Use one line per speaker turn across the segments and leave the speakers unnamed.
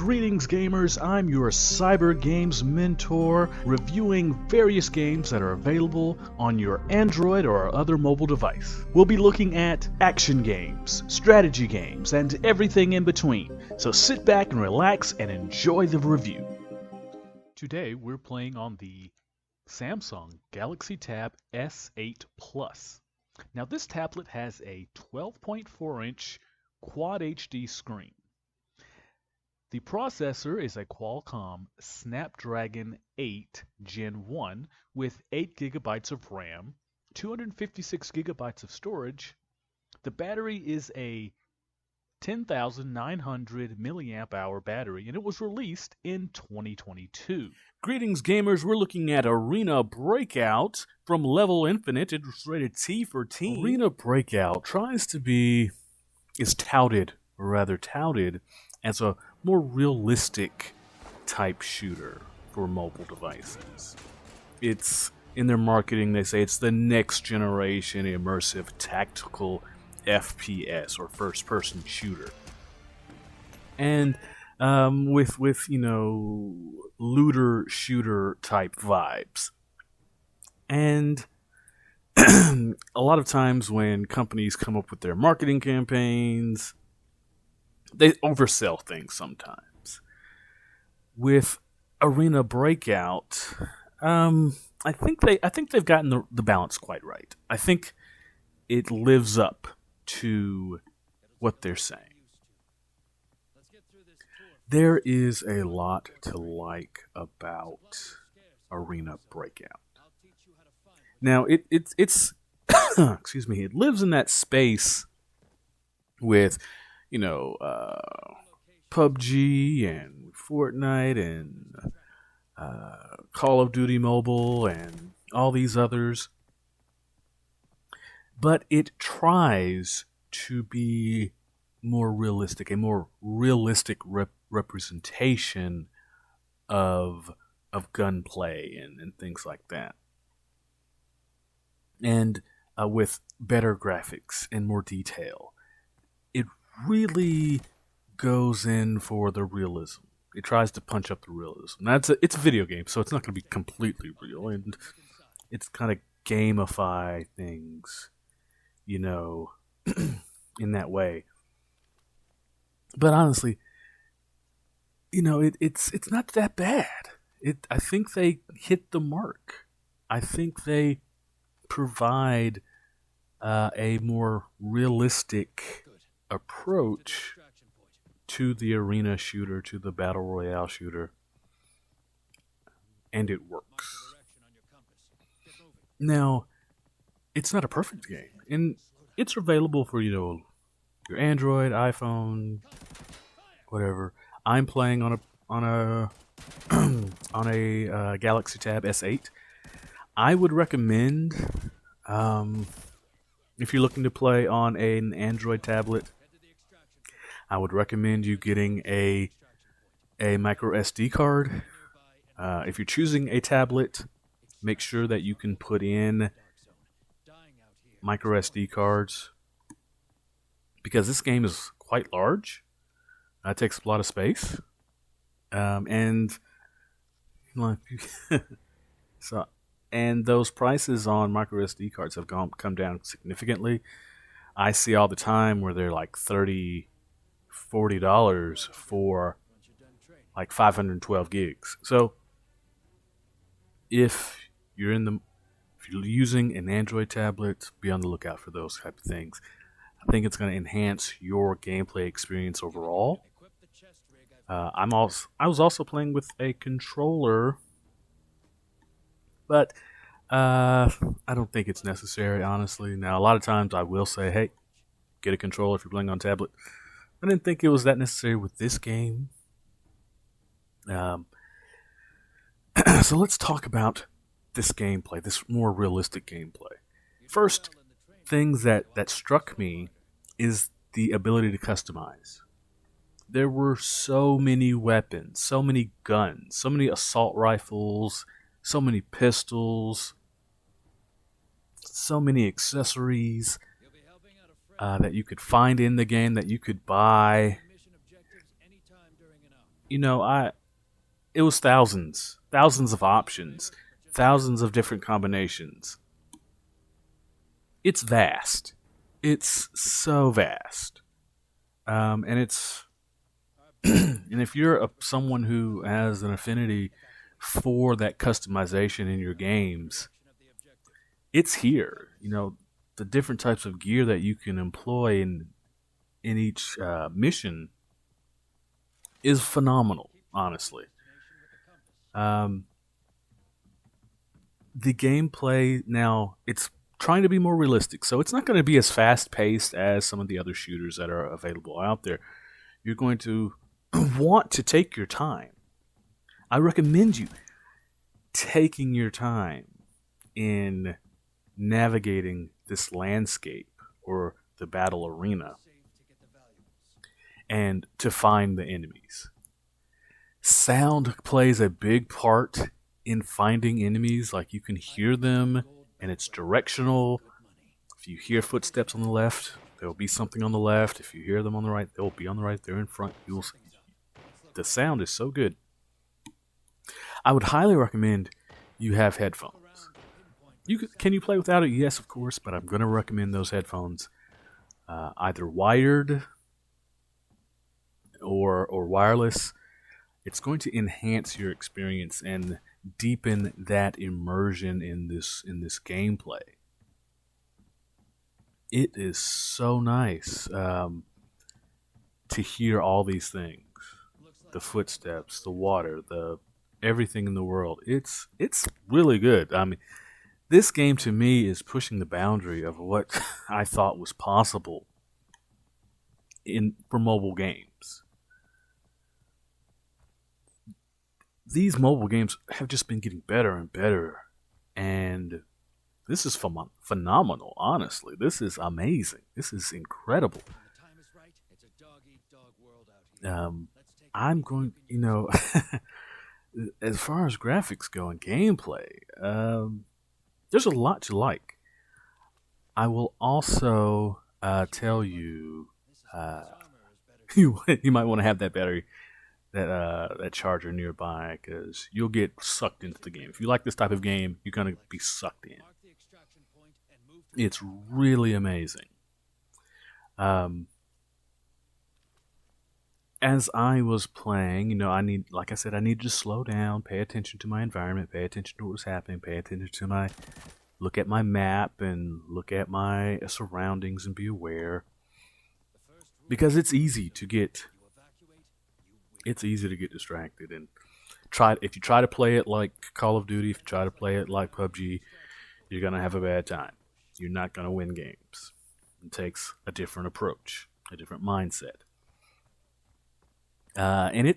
Greetings gamers, I'm your cyber games mentor, reviewing various games that are available on your Android or other mobile device. We'll be looking at action games, strategy games, and everything in between. So sit back and relax and enjoy the review. Today we're playing on the Samsung Galaxy Tab S8 Plus. Now this tablet has a 12.4-inch Quad HD screen. The processor is a Qualcomm Snapdragon 8 Gen 1 with 8 GB of RAM, 256 GB of storage. The battery is a 10,900 milliamp hour battery, and it was released in 2022.
Greetings gamers, we're looking at Arena Breakout from Level Infinite. It's rated T for Teen. Arena Breakout is touted as a more realistic type shooter for mobile devices. It's in their marketing, they say it's the next generation immersive tactical FPS or first person shooter. And with looter shooter type vibes. And a lot of times when companies come up with their marketing campaigns, they oversell things sometimes. With Arena Breakout, I think they've gotten the balance quite right. I think it lives up to what they're saying. There is a lot to like about Arena Breakout. Now it's excuse me, it lives in that space with PUBG and Fortnite and Call of Duty Mobile and all these others. But it tries to be more realistic, a more realistic representation of gunplay and things like that. And with better graphics and more detail. It really goes in for the realism. It tries to punch up the realism. It's a video game, so it's not going to be completely real, and it's kind of gamify things, in that way. But honestly, it's not that bad. I think they hit the mark. I think they provide a more realistic approach to the arena shooter, to the battle royale shooter, and it works. Now, it's not a perfect game, and it's available for your Android, iPhone, whatever. I'm playing on a Galaxy Tab S8. I would recommend, if you're looking to play on an Android tablet, I would recommend you getting a micro SD card. If you're choosing a tablet, make sure that you can put in micro SD cards, because this game is quite large. It takes a lot of space, and those prices on micro SD cards have come down significantly. I see all the time where they're like $30, $40 for like 512 gigs. So if you're using an Android tablet, be on the lookout for those type of things. I think it's going to enhance your gameplay experience overall. I was also playing with a controller, but I don't think it's necessary, honestly. Now, a lot of times I will say, hey, get a controller if you're playing on tablet. I didn't think it was that necessary with this game. So let's talk about this gameplay, this more realistic gameplay. First, things that struck me is the ability to customize. There were so many weapons, so many guns, so many assault rifles, so many pistols, so many accessories that you could find in the game, that you could buy. it was thousands of options, thousands of different combinations. It's vast. It's so vast. And it's and if you're someone who has an affinity for that customization in your games, it's here. The different types of gear that you can employ in each mission is phenomenal, honestly. Um, the gameplay now, it's trying to be more realistic, so it's not going to be as fast paced as some of the other shooters that are available out there. You're going to want to take your time. I recommend you taking your time in navigating this landscape or the battle arena and to find the enemies. Sound plays a big part in finding enemies. Like, you can hear them and it's directional. If you hear footsteps on the left, there will be something on the left. If you hear them on the right, they'll be on the right. They're in front. The sound is so good. I would highly recommend you have headphones. Can you play without it? Yes, of course, but I'm going to recommend those headphones either wired or wireless. It's going to enhance your experience and deepen that immersion in this gameplay. It is so nice to hear all these things. The footsteps, the water, the everything in the world. It's really good. I mean, this game to me is pushing the boundary of what I thought was possible for mobile games. These mobile games have just been getting better and better, and this is phenomenal, honestly. This is amazing. This is incredible. I'm going, as far as graphics go and gameplay, there's a lot to like. I will also tell you, you might want to have that battery, that charger nearby, because you'll get sucked into the game. If you like this type of game, you're going to be sucked in. It's really amazing. As I was playing, I need to slow down, pay attention to my environment, pay attention to what was happening, pay attention to look at my map and look at my surroundings and be aware. Because it's easy to get distracted, and if you try to play it like Call of Duty, if you try to play it like PUBG, you're going to have a bad time. You're not going to win games. It takes a different approach, a different mindset. And it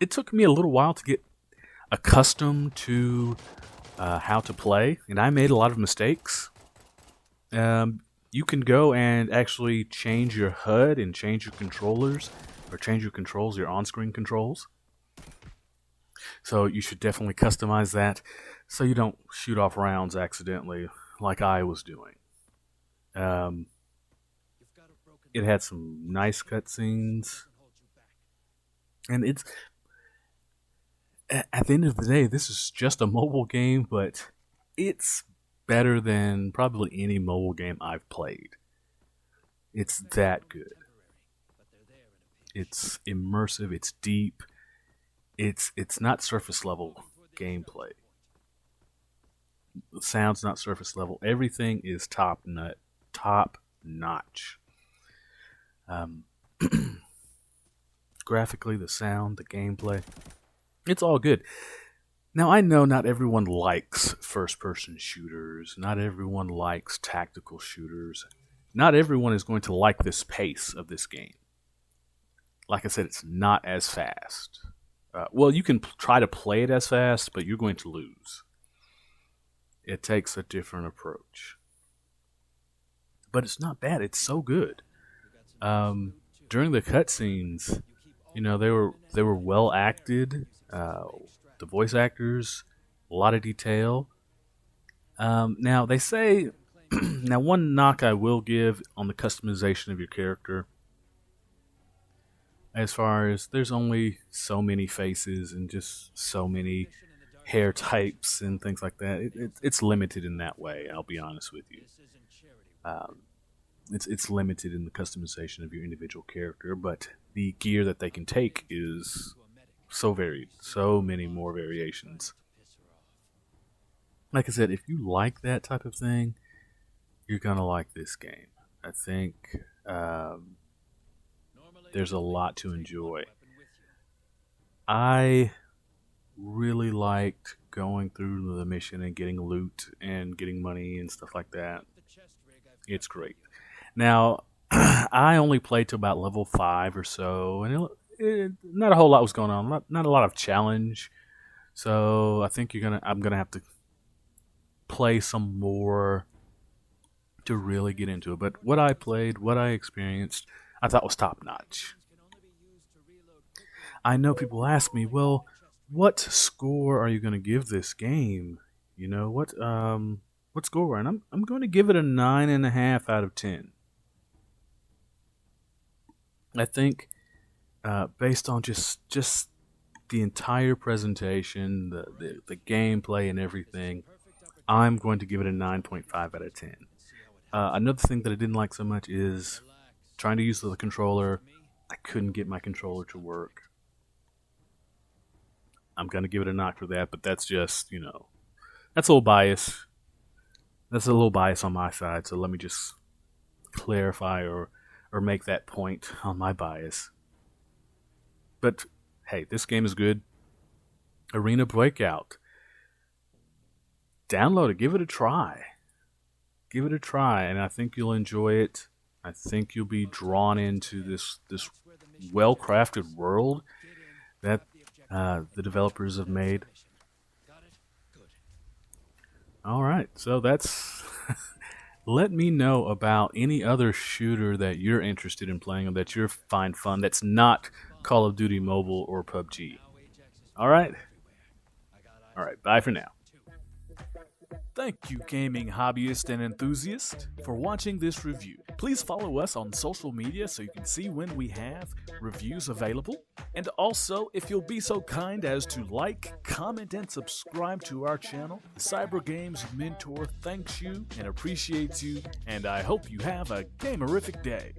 took me a little while to get accustomed to how to play, and I made a lot of mistakes. You can go and actually change your HUD and change your controllers, or change your controls, your on-screen controls. So you should definitely customize that so you don't shoot off rounds accidentally like I was doing. It had some nice cutscenes. And it's, at the end of the day, this is just a mobile game, but it's better than probably any mobile game I've played. It's that good. It's immersive, it's deep. It's not surface level gameplay. The sound's not surface level. Everything is top notch. Graphically, the sound, the gameplay, it's all good. Now, I know not everyone likes first-person shooters. Not everyone likes tactical shooters. Not everyone is going to like this pace of this game. Like I said, it's not as fast. Well, you can try to play it as fast, but you're going to lose. It takes a different approach. But it's not bad. It's so good. During the cutscenes, they were well acted. The voice actors, a lot of detail. Now they say, now one knock I will give on the customization of your character. as far as there's only so many faces and just so many hair types and things like that. It's limited in that way. I'll be honest with you. Um, it's limited in the customization of your individual character, but the gear that they can take is so varied, so many more variations. Like I said, if you like that type of thing, you're gonna like this game. I think there's a lot to enjoy. I really liked going through the mission and getting loot and getting money and stuff like that. It's great. Now, I only played to about level 5 or so, and not a whole lot was going on. Not a lot of challenge. So I think I'm gonna have to play some more to really get into it. But what I played, what I experienced, I thought was top notch. I know people ask me, well, what score are you going to give this game? You know what score? And I'm going to give it a 9.5 out of 10. I think based on just the entire presentation, the gameplay and everything, I'm going to give it a 9.5 out of 10. Another thing that I didn't like so much is trying to use the controller. I couldn't get my controller to work. I'm going to give it a knock for that, but that's just, that's a little bias. That's a little bias on my side, so let me just clarify or make that point on my bias. But, hey, this game is good. Arena Breakout. Download it. Give it a try. Give it a try, and I think you'll enjoy it. I think you'll be drawn into this well-crafted world that the developers have made. All right, so that's... Let me know about any other shooter that you're interested in playing or that you find fun that's not Call of Duty Mobile or PUBG. All right? All right, bye for now. Thank you, gaming hobbyist and enthusiast, for watching this review. Please follow us on social media so you can see when we have reviews available. And also, if you'll be so kind as to like, comment, and subscribe to our channel, Cyber Games Mentor thanks you and appreciates you, and I hope you have a gamerific day.